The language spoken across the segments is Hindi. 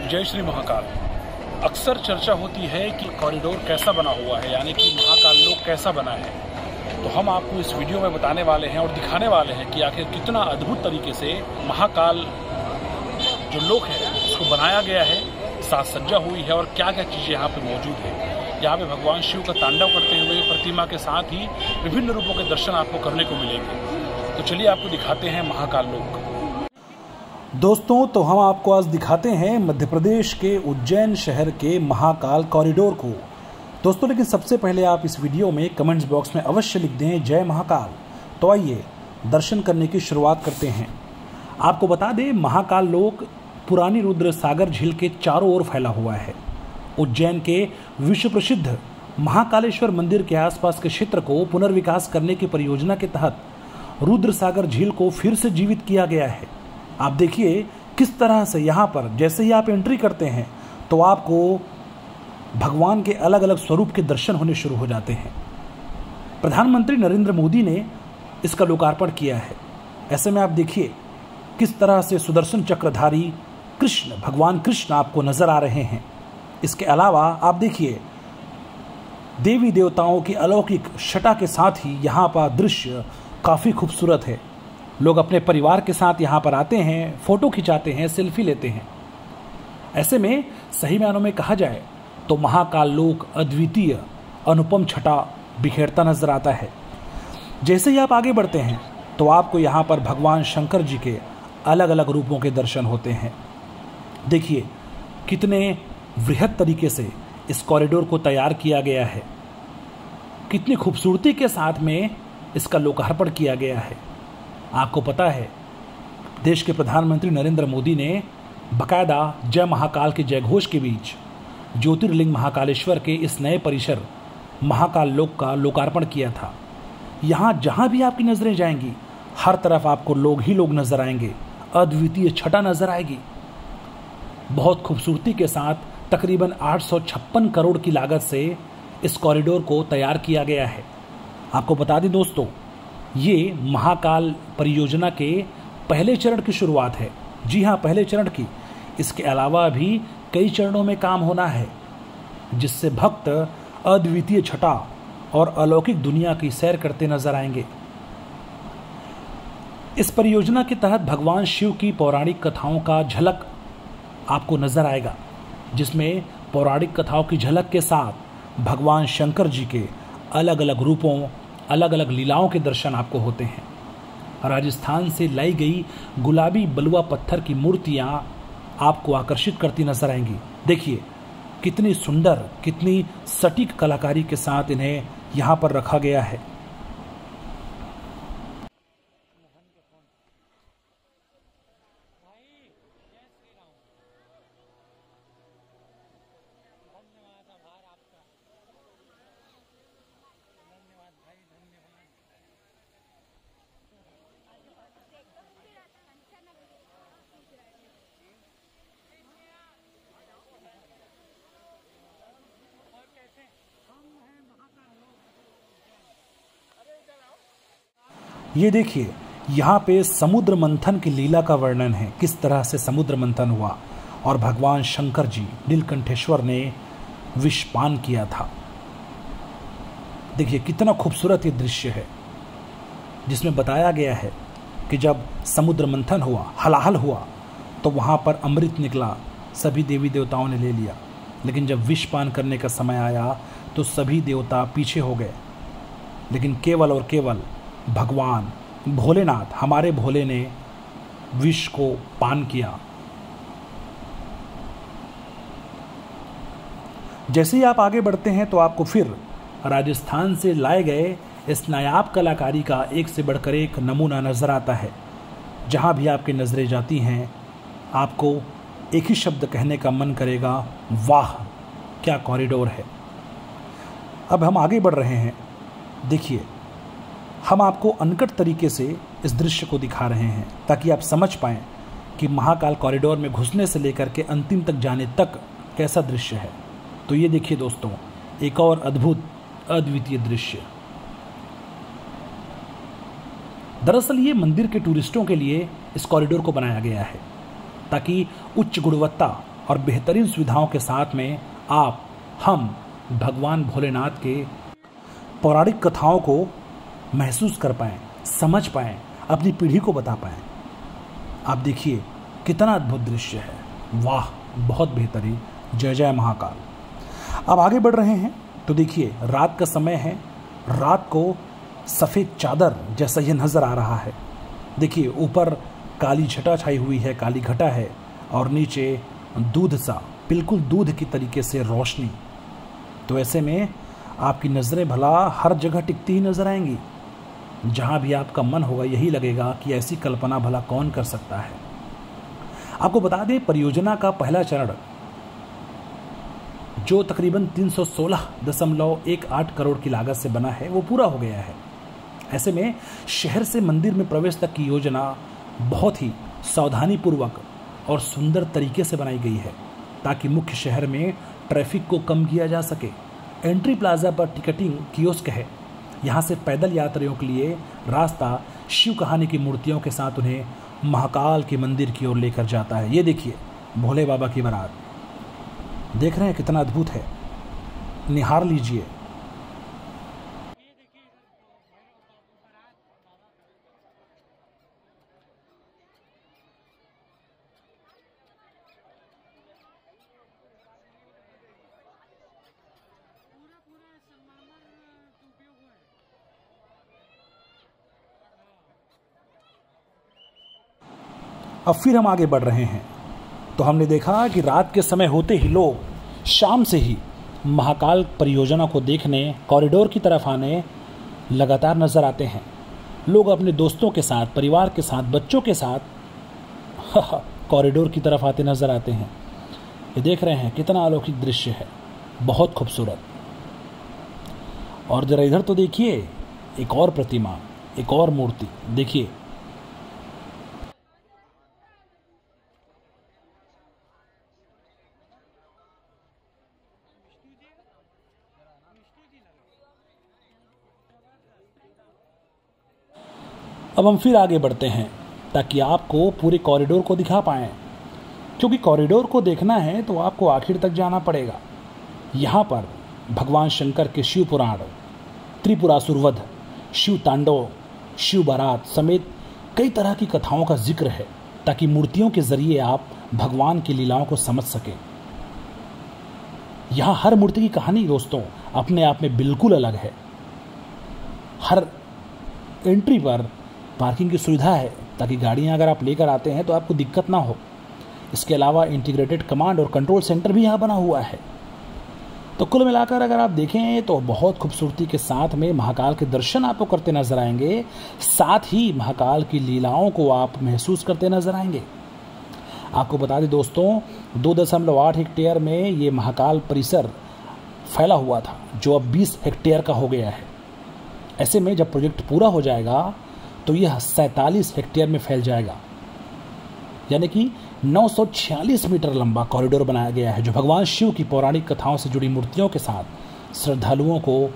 जय श्री महाकाल। अक्सर चर्चा होती है कि कॉरिडोर कैसा बना हुआ है, यानी कि महाकाल लोक कैसा बना है। तो हम आपको इस वीडियो में बताने वाले हैं और दिखाने वाले हैं कि आखिर कितना अद्भुत तरीके से महाकाल जो लोक है उसको बनाया गया है, साज सज्जा हुई है और क्या क्या चीज़ें यहाँ पे मौजूद है। यहाँ पे भगवान शिव का तांडव करते हुए प्रतिमा के साथ ही विभिन्न रूपों के दर्शन आपको करने को मिलेंगे। तो चलिए आपको दिखाते हैं महाकाल लोक। दोस्तों, तो हम आपको आज दिखाते हैं मध्य प्रदेश के उज्जैन शहर के महाकाल कॉरिडोर को। दोस्तों, लेकिन सबसे पहले आप इस वीडियो में कमेंट्स बॉक्स में अवश्य लिख दें जय महाकाल। तो आइए दर्शन करने की शुरुआत करते हैं। आपको बता दें, महाकाल लोक पुरानी रुद्र सागर झील के चारों ओर फैला हुआ है। उज्जैन के विश्व प्रसिद्ध महाकालेश्वर मंदिर के आसपास के क्षेत्र को पुनर्विकास करने की परियोजना के तहत रुद्र सागर झील को फिर से जीवित किया गया है। आप देखिए किस तरह से यहाँ पर जैसे ही आप एंट्री करते हैं तो आपको भगवान के अलग अलग स्वरूप के दर्शन होने शुरू हो जाते हैं। प्रधानमंत्री नरेंद्र मोदी ने इसका लोकार्पण किया है। ऐसे में आप देखिए किस तरह से सुदर्शन चक्रधारी कृष्ण, भगवान कृष्ण आपको नजर आ रहे हैं। इसके अलावा आप देखिए देवी देवताओं की अलौकिक छटा के साथ ही यहाँ पर दृश्य काफ़ी खूबसूरत है। लोग अपने परिवार के साथ यहाँ पर आते हैं, फोटो खिंचाते हैं, सेल्फी लेते हैं। ऐसे में सही मायनों में कहा जाए तो महाकाल लोक अद्वितीय अनुपम छटा बिखेरता नजर आता है। जैसे ही आप आगे बढ़ते हैं तो आपको यहाँ पर भगवान शंकर जी के अलग अलग रूपों के दर्शन होते हैं। देखिए कितने वृहद तरीके से इस कॉरिडोर को तैयार किया गया है, कितनी खूबसूरती के साथ में इसका लोकार्पण किया गया है। आपको पता है, देश के प्रधानमंत्री नरेंद्र मोदी ने बकायदा जय महाकाल के जयघोष के बीच ज्योतिर्लिंग महाकालेश्वर के इस नए परिसर महाकाल लोक का लोकार्पण किया था। यहाँ जहाँ भी आपकी नजरें जाएंगी हर तरफ आपको लोग ही लोग नजर आएंगे, अद्वितीय छटा नजर आएगी। बहुत खूबसूरती के साथ तकरीबन 856 करोड़ की लागत से इस कॉरिडोर को तैयार किया गया है। आपको बता दें दोस्तों, ये महाकाल परियोजना के पहले चरण की शुरुआत है। जी हाँ, पहले चरण की। इसके अलावा भी कई चरणों में काम होना है, जिससे भक्त अद्वितीय छटा और अलौकिक दुनिया की सैर करते नजर आएंगे। इस परियोजना के तहत भगवान शिव की पौराणिक कथाओं का झलक आपको नजर आएगा, जिसमें पौराणिक कथाओं की झलक के साथ भगवान शंकर जी के अलग अलग रूपों, अलग अलग लीलाओं के दर्शन आपको होते हैं। राजस्थान से लाई गई गुलाबी बलुआ पत्थर की मूर्तियां आपको आकर्षित करती नजर आएंगी। देखिए कितनी सुंदर, कितनी सटीक कलाकारी के साथ इन्हें यहाँ पर रखा गया है। ये देखिए यहाँ पे समुद्र मंथन की लीला का वर्णन है, किस तरह से समुद्र मंथन हुआ और भगवान शंकर जी नीलकंठेश्वर ने विषपान किया था। देखिए कितना खूबसूरत ये दृश्य है, जिसमें बताया गया है कि जब समुद्र मंथन हुआ, हलाहल हुआ, तो वहाँ पर अमृत निकला, सभी देवी देवताओं ने ले लिया। लेकिन जब विषपान करने का समय आया तो सभी देवता पीछे हो गए, लेकिन केवल और केवल भगवान भोलेनाथ, हमारे भोले ने विष को पान किया। जैसे ही आप आगे बढ़ते हैं तो आपको फिर राजस्थान से लाए गए इस नायाब कलाकारी का एक से बढ़कर एक नमूना नजर आता है। जहां भी आपकी नजरें जाती हैं आपको एक ही शब्द कहने का मन करेगा, वाह क्या कॉरिडोर है। अब हम आगे बढ़ रहे हैं। देखिए हम आपको अनकट तरीके से इस दृश्य को दिखा रहे हैं ताकि आप समझ पाएं कि महाकाल कॉरिडोर में घुसने से लेकर के अंतिम तक जाने तक कैसा दृश्य है। तो ये देखिए दोस्तों, एक और अद्भुत अद्वितीय दृश्य। दरअसल ये मंदिर के टूरिस्टों के लिए इस कॉरिडोर को बनाया गया है ताकि उच्च गुणवत्ता और बेहतरीन सुविधाओं के साथ में हम भगवान भोलेनाथ के पौराणिक कथाओं को महसूस कर पाएँ, समझ पाएँ, अपनी पीढ़ी को बता पाएँ। आप देखिए कितना अद्भुत दृश्य है। वाह, बहुत बेहतरीन। जय जय महाकाल। अब आगे बढ़ रहे हैं तो देखिए रात का समय है। रात को सफ़ेद चादर जैसा ये नज़र आ रहा है। देखिए ऊपर काली छटा छाई हुई है, काली घटा है, और नीचे दूध सा, बिल्कुल दूध की तरीके से रोशनी। तो ऐसे में आपकी नज़रें भला हर जगह टिकती ही नज़र आएंगी। जहाँ भी आपका मन होगा यही लगेगा कि ऐसी कल्पना भला कौन कर सकता है। आपको बता दें, परियोजना का पहला चरण जो तकरीबन 316.18 करोड़ की लागत से बना है वो पूरा हो गया है। ऐसे में शहर से मंदिर में प्रवेश तक की योजना बहुत ही सावधानीपूर्वक और सुंदर तरीके से बनाई गई है ताकि मुख्य शहर में ट्रैफिक को कम किया जा सके। एंट्री प्लाजा पर टिकटिंग कियोस्क है। यहाँ से पैदल यात्रियों के लिए रास्ता शिव कहानी की मूर्तियों के साथ उन्हें महाकाल के मंदिर की ओर लेकर जाता है। ये देखिए भोले बाबा की बारात, देख रहे हैं कितना अद्भुत है, निहार लीजिए। अब फिर हम आगे बढ़ रहे हैं तो हमने देखा कि रात के समय होते ही लोग शाम से ही महाकाल परियोजना को देखने कॉरिडोर की तरफ आने लगातार नजर आते हैं। लोग अपने दोस्तों के साथ, परिवार के साथ, बच्चों के साथ कॉरिडोर की तरफ आते नजर आते हैं। ये देख रहे हैं कितना अलौकिक दृश्य है, बहुत खूबसूरत। और जरा इधर तो देखिए, एक और प्रतिमा, एक और मूर्ति देखिए। अब हम फिर आगे बढ़ते हैं ताकि आपको पूरे कॉरिडोर को दिखा पाएं, क्योंकि कॉरिडोर को देखना है तो आपको आखिर तक जाना पड़ेगा। यहाँ पर भगवान शंकर के शिव पुराण, त्रिपुरासुर वध, शिव तांडव, शिव बारात समेत कई तरह की कथाओं का जिक्र है ताकि मूर्तियों के जरिए आप भगवान की लीलाओं को समझ सकें। यहाँ हर मूर्ति की कहानी दोस्तों अपने आप में बिल्कुल अलग है। हर एंट्री पर पार्किंग की सुविधा है ताकि गाड़ियां अगर आप लेकर आते हैं तो आपको दिक्कत ना हो। इसके अलावा इंटीग्रेटेड कमांड और कंट्रोल सेंटर भी यहाँ बना हुआ है। तो कुल मिलाकर अगर आप देखें तो बहुत खूबसूरती के साथ में महाकाल के दर्शन आपको करते नजर आएंगे, साथ ही महाकाल की लीलाओं को आप महसूस करते नजर आएंगे। आपको बता दें दोस्तों, 2.8 हेक्टेयर में ये महाकाल परिसर फैला हुआ था जो अब 20 हेक्टेयर का हो गया है। ऐसे में जब प्रोजेक्ट पूरा हो जाएगा तो यह 47 हेक्टेयर में फैल जाएगा, यानी कि 946 मीटर लंबा कॉरिडोर बनाया गया है जो भगवान शिव की पौराणिक कथाओं से जुड़ी मूर्तियों के साथ श्रद्धालुओं को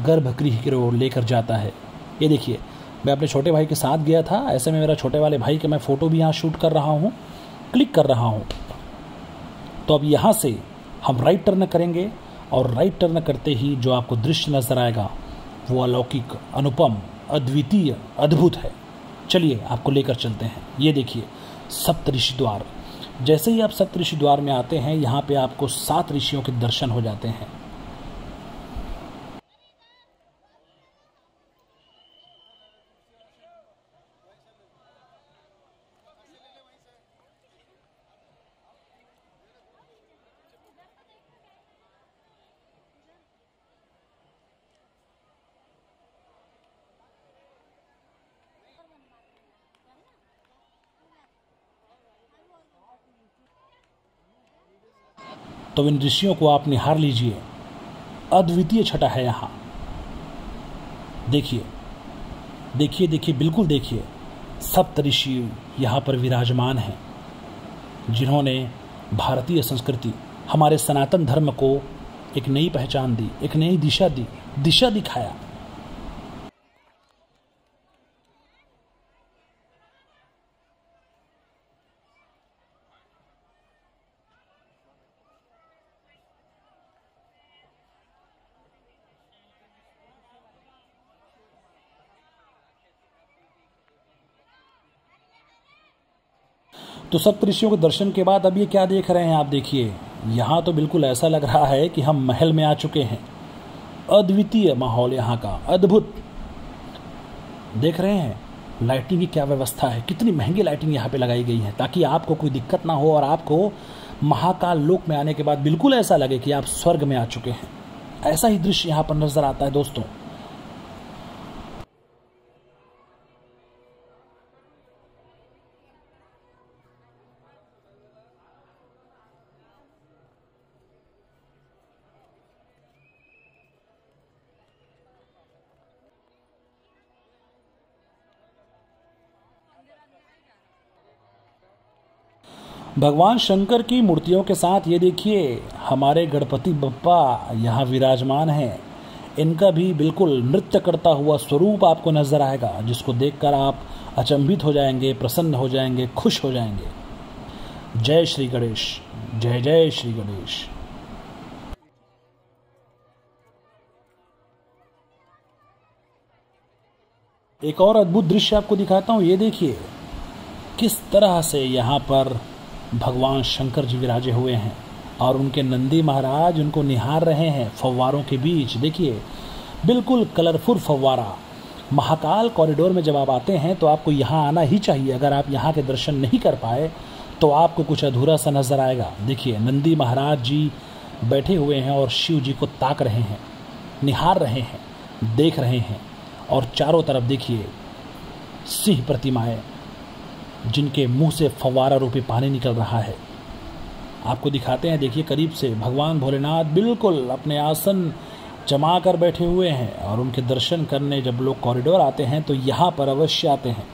गर्भगृह की ओर लेकर जाता है। ये देखिए, मैं अपने छोटे भाई के साथ गया था। ऐसे में मेरा छोटे वाले भाई के मैं फ़ोटो भी यहाँ शूट कर रहा हूँ, क्लिक कर रहा हूँ। तो अब यहाँ से हम राइट टर्न करेंगे और राइट टर्न करते ही जो आपको दृश्य नजर आएगा वो अलौकिक, अनुपम, अद्वितीय, अद्भुत है। चलिए आपको लेकर चलते हैं। ये देखिए सप्तऋषि द्वार। जैसे ही आप सप्तऋषि द्वार में आते हैं यहाँ पे आपको 7 ऋषियों के दर्शन हो जाते हैं। तो इन ऋषियों को आप निहार लीजिए, अद्वितीय छटा है यहाँ। देखिए देखिए देखिए, बिल्कुल देखिए, सप्त ऋषि यहाँ पर विराजमान हैं जिन्होंने भारतीय संस्कृति, हमारे सनातन धर्म को एक नई पहचान दी, एक नई दिशा दिखाया। तो सप्तऋषियों के दर्शन के बाद अब ये क्या देख रहे हैं आप? देखिए, यहाँ तो बिल्कुल ऐसा लग रहा है कि हम महल में आ चुके हैं। अद्वितीय माहौल यहाँ का, अद्भुत। देख रहे हैं लाइटिंग की क्या व्यवस्था है, कितनी महंगी लाइटिंग यहाँ पे लगाई गई है ताकि आपको कोई दिक्कत ना हो और आपको महाकाल लोक में आने के बाद बिल्कुल ऐसा लगे कि आप स्वर्ग में आ चुके हैं। ऐसा ही दृश्य यहाँ पर नजर आता है दोस्तों। भगवान शंकर की मूर्तियों के साथ ये देखिए हमारे गणपति बप्पा यहाँ विराजमान हैं। इनका भी बिल्कुल नृत्य करता हुआ स्वरूप आपको नजर आएगा, जिसको देखकर आप अचंभित हो जाएंगे, प्रसन्न हो जाएंगे, खुश हो जाएंगे। जय श्री गणेश, जय जय श्री गणेश। एक और अद्भुत दृश्य आपको दिखाता हूँ। ये देखिए किस तरह से यहाँ पर भगवान शंकर जी विराजे हुए हैं और उनके नंदी महाराज उनको निहार रहे हैं फव्वारों के बीच। देखिए बिल्कुल कलरफुल फव्वारा। महाकाल कॉरिडोर में जब आप आते हैं तो आपको यहाँ आना ही चाहिए। अगर आप यहाँ के दर्शन नहीं कर पाए तो आपको कुछ अधूरा सा नजर आएगा। देखिए नंदी महाराज जी बैठे हुए हैं और शिव जी को ताक रहे हैं, निहार रहे हैं, देख रहे हैं। और चारों तरफ देखिए सिंह प्रतिमाएं जिनके मुंह से फव्वारा रूपी पानी निकल रहा है। आपको दिखाते हैं, देखिए करीब से भगवान भोलेनाथ बिल्कुल अपने आसन जमा कर बैठे हुए हैं और उनके दर्शन करने जब लोग कॉरिडोर आते हैं तो यहाँ पर अवश्य आते हैं।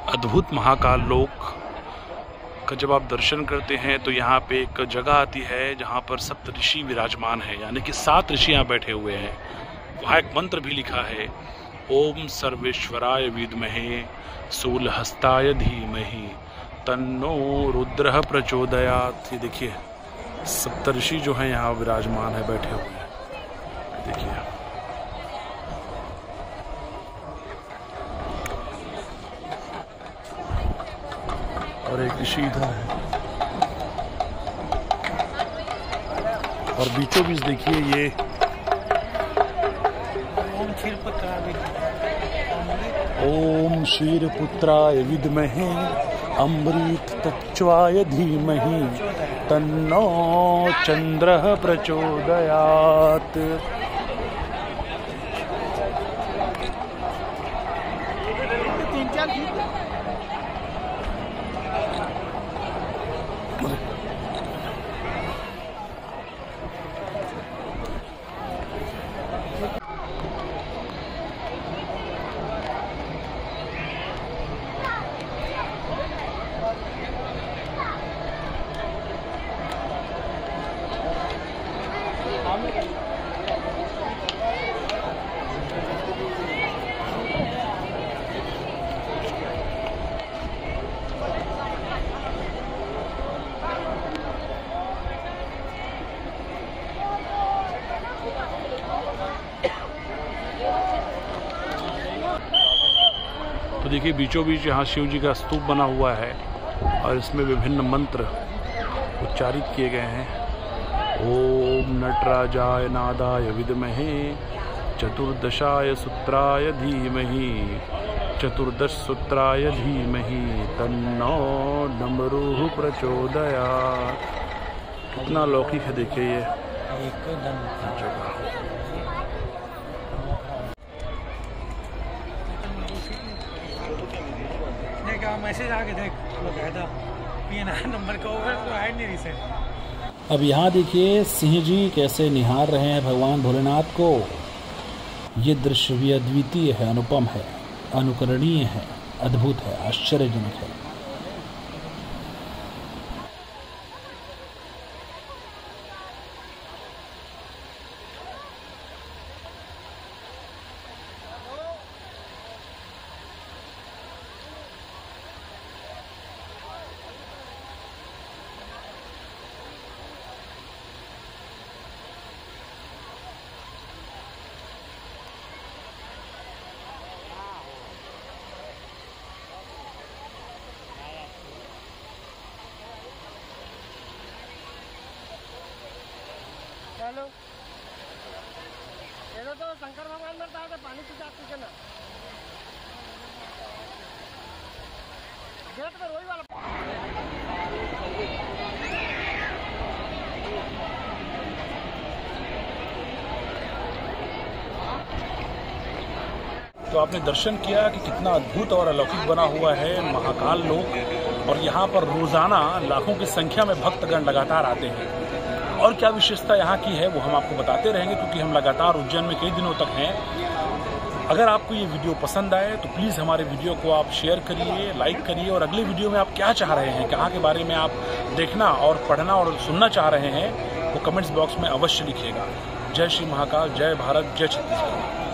अद्भुत महाकाल लोक का जब आप दर्शन करते हैं तो यहाँ पे एक जगह आती है जहाँ पर सप्त ऋषि विराजमान है, यानी कि 7 ऋषि यहाँ बैठे हुए हैं। वहाँ एक मंत्र भी लिखा है, ओम सर्वेश्वराय विद्महे शूलहस्ताय धीमहि तन्नो रुद्रः प्रचोदयात्। ये देखिए सप्तऋषि जो है यहाँ विराजमान है, बैठे हुए हैं। देखिए और एक ऋषि इधर है और बीचों बीच देखिए ये ओम क्षीरपुत्राय विद्महे अमृत तच्चाय धीमहि तन्नो चंद्रः प्रचोदयात्। तो देखिए बीचों बीच यहाँ शिव जी का स्तूप बना हुआ है और इसमें विभिन्न मंत्र उच्चारित किए गए हैं। ओम नटराजाय नादाय विद्महे चतुर्दशाय सूत्राय धीमहि चतुर्दश सूत्राय धीमहि तन्नो डमरुः प्रचोदयात्। कितना लौकिक है देखिए ये जगह। का मैसेज आके देख बकायदा PNR नंबर का होगा तो ऐड नहीं रिसेंट। अब यहाँ देखिए सिंह जी कैसे निहार रहे हैं भगवान भोलेनाथ को। ये दृश्य भी अद्वितीय है, अनुपम है, अनुकरणीय है, अद्भुत है, आश्चर्यजनक है। चलो ये तो शंकर भगवान में था पानी पीछे ना गेट में रोई वाला। तो आपने दर्शन किया कि कितना अद्भुत और अलौकिक बना हुआ है महाकाल लोक, और यहाँ पर रोजाना लाखों की संख्या में भक्तगण लगातार आते हैं। और क्या विशेषता यहाँ की है वो हम आपको बताते रहेंगे, क्योंकि हम लगातार उज्जैन में कई दिनों तक हैं। अगर आपको ये वीडियो पसंद आए तो प्लीज़ हमारे वीडियो को आप शेयर करिए, लाइक करिए, और अगले वीडियो में आप क्या चाह रहे हैं, कहाँ के बारे में आप देखना और पढ़ना और सुनना चाह रहे हैं वो कमेंट्स बॉक्स में अवश्य लिखिएगा। जय श्री महाकाल, जय भारत, जय छत्तीसगढ़।